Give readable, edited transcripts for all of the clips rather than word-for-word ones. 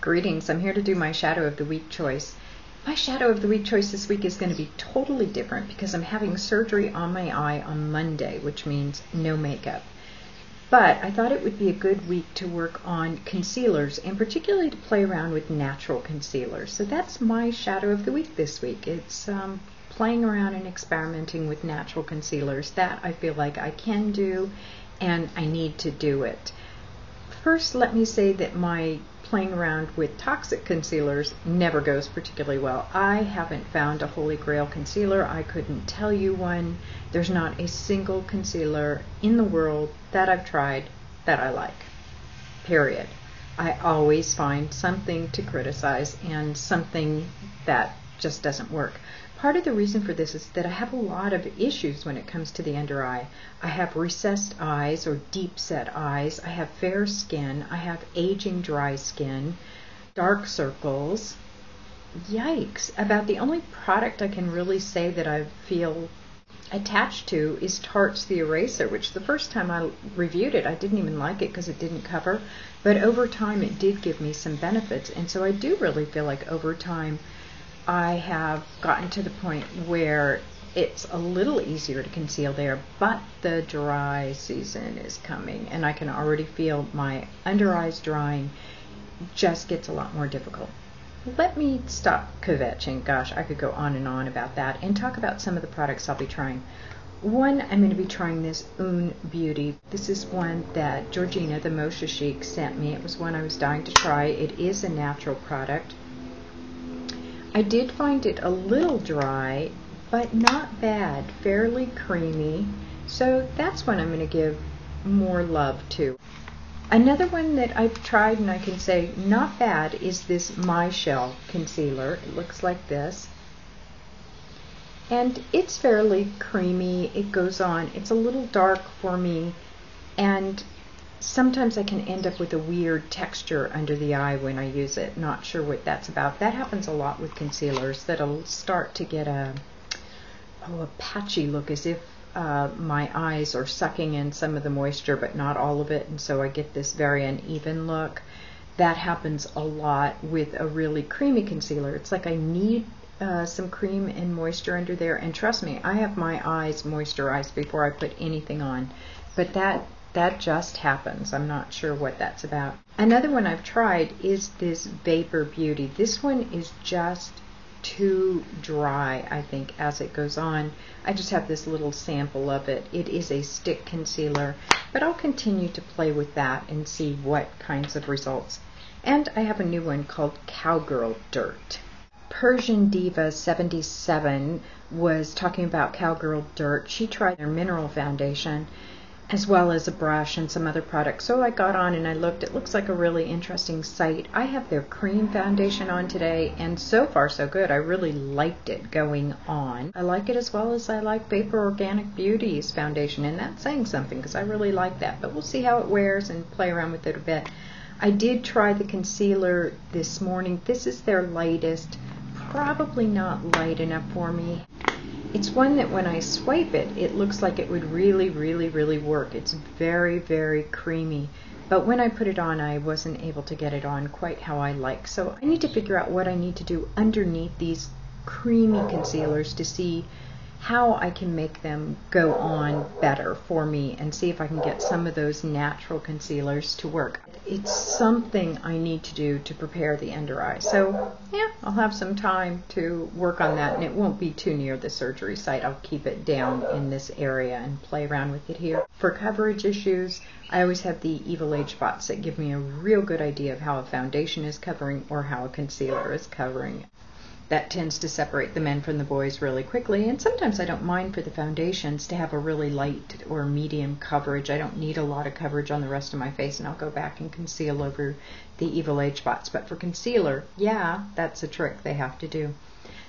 Greetings, I'm here to do my Shadow of the Week choice. My Shadow of the Week choice this week is going to be totally different because I'm having surgery on my eye on Monday, which means no makeup. But I thought it would be a good week to work on concealers, and particularly to play around with natural concealers. So that's my Shadow of the Week this week. It's playing around and experimenting with natural concealers. That I feel like I can do, and I need to do it. First, let me say that my playing around with toxic concealers never goes particularly well. I haven't found a holy grail concealer. I couldn't tell you one. There's not a single concealer in the world that I've tried that I like. Period. I always find something to criticize and something that just doesn't work. Part of the reason for this is that I have a lot of issues when it comes to the under eye. I have recessed eyes or deep set eyes. I have fair skin. I have aging dry skin, dark circles. Yikes. About the only product I can really say that I feel attached to is Tarte's the Eraser, which the first time I reviewed it, I didn't even like it because it didn't cover. But over time, it did give me some benefits. And so I do really feel like over time, I have gotten to the point where it's a little easier to conceal there, but the dry season is coming and I can already feel my under eyes drying. Just gets a lot more difficult. Let me stop kvetching. Gosh, I could go on and on about that and talk about some of the products I'll be trying. One, I'm going to be trying this Un Beauty. This is one that Georgina, the Moshe Chic, sent me. It was one I was dying to try. It is a natural product. I did find it a little dry, but not bad, fairly creamy, so that's one I'm going to give more love to. Another one that I've tried and I can say not bad is this My Shell concealer. It looks like this, and it's fairly creamy. It goes on. It's a little dark for me, and sometimes I can end up with a weird texture under the eye when I use it. Not sure what that's about. That happens a lot with concealers, that I'll start to get a patchy look, as if my eyes are sucking in some of the moisture but not all of it, and so I get this very uneven look. That happens a lot with a really creamy concealer. It's like I need some cream and moisture under there, and trust me, I have my eyes moisturized before I put anything on, but that just happens. I'm not sure what that's about. Another one I've tried is this Vapor Beauty. This one is just too dry, I think, as it goes on. I just have this little sample of it. It is a stick concealer, but I'll continue to play with that and see what kinds of results. And I have a new one called Cowgirl Dirt. Persian Diva 77 was talking about Cowgirl Dirt. She tried their mineral foundation as well as a brush and some other products. So I got on and I looked. It looks like a really interesting site. I have their cream foundation on today, and so far so good. I really liked it going on. I like it as well as I like Vapor Organic Beauty's foundation, and that's saying something because I really like that. But we'll see how it wears and play around with it a bit. I did try the concealer this morning. This is their lightest. Probably not light enough for me. It's one that when I swipe it, it looks like it would really, really, really work. It's very, very creamy. But when I put it on, I wasn't able to get it on quite how I like. So I need to figure out what I need to do underneath these creamy concealers to see how I can make them go on better for me and see if I can get some of those natural concealers to work. It's something I need to do to prepare the under eye. So yeah, I'll have some time to work on that, and it won't be too near the surgery site. I'll keep it down in this area and play around with it here. For coverage issues, I always have the Evil Age spots that give me a real good idea of how a foundation is covering or how a concealer is covering. That tends to separate the men from the boys really quickly, and sometimes I don't mind for the foundations to have a really light or medium coverage. I don't need a lot of coverage on the rest of my face, and I'll go back and conceal over the Evil Age spots. But for concealer, yeah, that's a trick they have to do.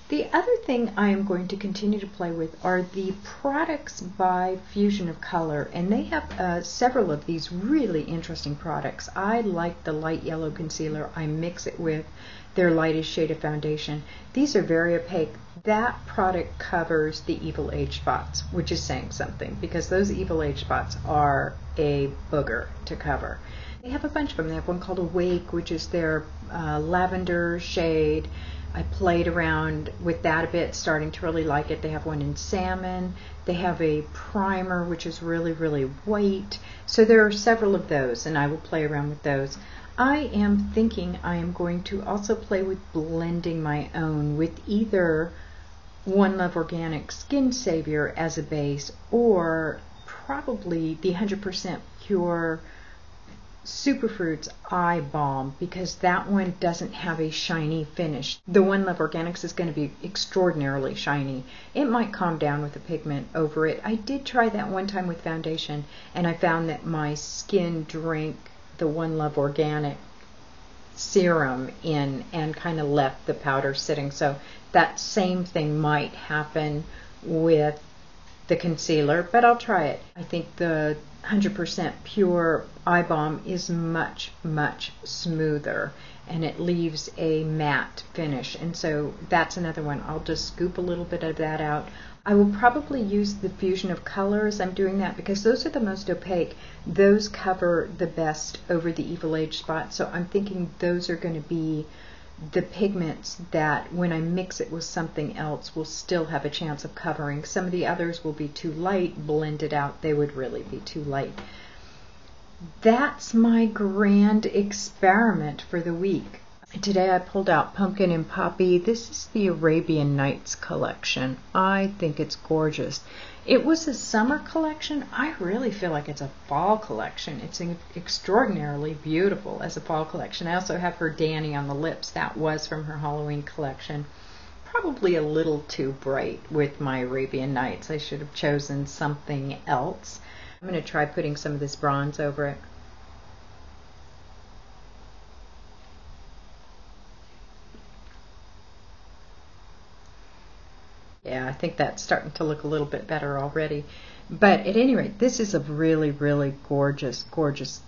The other thing I am going to continue to play with are the products by Fusion of Color, and they have several of these really interesting products. I like the light yellow concealer. I mix it with their lightest shade of foundation. These are very opaque. That product covers the Evil Age spots, which is saying something, because those Evil Age spots are a booger to cover. They have a bunch of them. They have one called Awake, which is their lavender shade. I played around with that a bit, starting to really like it. They have one in salmon. They have a primer, which is really, really white. So there are several of those, and I will play around with those. I am thinking I am going to also play with blending my own with either One Love Organic Skin Savior as a base, or probably the 100% Pure Superfruits Eye Balm, because that one doesn't have a shiny finish. The One Love Organics is going to be extraordinarily shiny. It might calm down with the pigment over it. I did try that one time with foundation, and I found that my skin drank the One Love Organic serum in and kind of left the powder sitting. So that same thing might happen with the concealer, but I'll try it. I think the 100% Pure Eye Balm is much, much smoother, and it leaves a matte finish, and so that's another one. I'll just scoop a little bit of that out. I will probably use the Fusion of Colors. I'm doing that because those are the most opaque. Those cover the best over the Evil Age spots, so I'm thinking those are going to be the pigments that when I mix it with something else will still have a chance of covering. Some of the others will be too light, blended out, they would really be too light. That's my grand experiment for the week. Today I pulled out Pumpkin and Poppy. This is the Arabian Nights collection. I think it's gorgeous. It was a summer collection. I really feel like it's a fall collection. It's extraordinarily beautiful as a fall collection. I also have her Danny on the lips. That was from her Halloween collection. Probably a little too bright with my Arabian Nights. I should have chosen something else. I'm going to try putting some of this bronze over it. Yeah, I think that's starting to look a little bit better already. But at any rate, this is a really, really gorgeous, gorgeous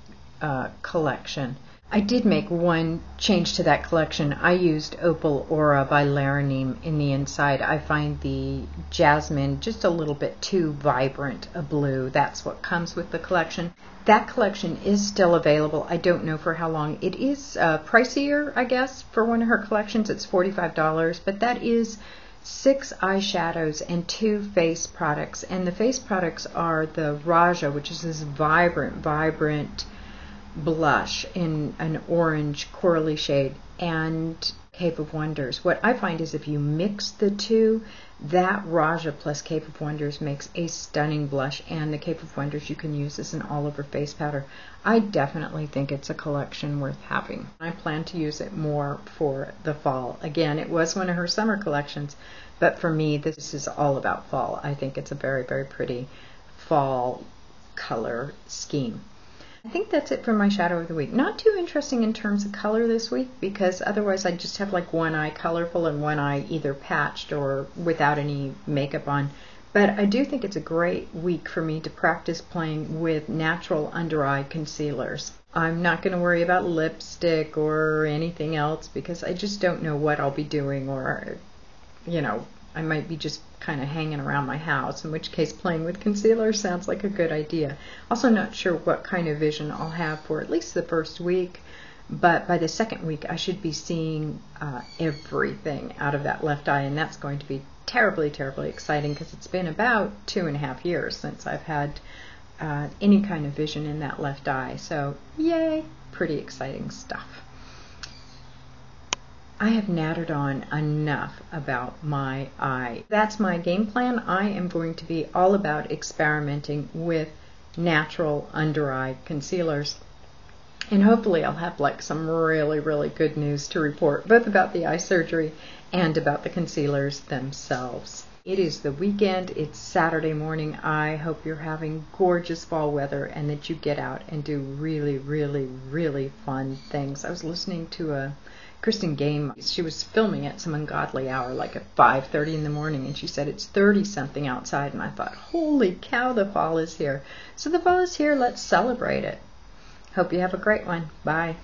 collection. I did make one change to that collection. I used Opal Aura by Laranime in the inside. I find the jasmine just a little bit too vibrant a blue. That's what comes with the collection. That collection is still available. I don't know for how long. It is pricier, I guess, for one of her collections. It's $45, but that is 6 eyeshadows and 2 face products. And the face products are the Raja, which is this vibrant, vibrant blush in an orange corally shade, and Cave of Wonders. What I find is if you mix the two, that Raja plus Cave of Wonders makes a stunning blush, and the Cave of Wonders you can use as an all-over face powder. I definitely think it's a collection worth having. I plan to use it more for the fall. Again, it was one of her summer collections, but for me, this is all about fall. I think it's a very, very pretty fall color scheme. I think that's it for my shadow of the week. Not too interesting in terms of color this week, because otherwise I'd just have like one eye colorful and one eye either patched or without any makeup on. But I do think it's a great week for me to practice playing with natural under eye concealers. I'm not going to worry about lipstick or anything else because I just don't know what I'll be doing, or, you know, I might be just kind of hanging around my house, in which case playing with concealer sounds like a good idea. Also not sure what kind of vision I'll have for at least the first week, but by the second week I should be seeing everything out of that left eye, and that's going to be terribly, terribly exciting because it's been about 2.5 years since I've had any kind of vision in that left eye. So yay, pretty exciting stuff. I have nattered on enough about my eye. That's my game plan. I am going to be all about experimenting with natural under eye concealers. And hopefully I'll have like some really, really good news to report, both about the eye surgery and about the concealers themselves. It is the weekend. It's Saturday morning. I hope you're having gorgeous fall weather and that you get out and do really, really, really fun things. I was listening to Kristen Game. She was filming at some ungodly hour, like at 5:30 in the morning, and she said it's 30-something outside, and I thought, holy cow, the fall is here. So the fall is here. Let's celebrate it. Hope you have a great one. Bye.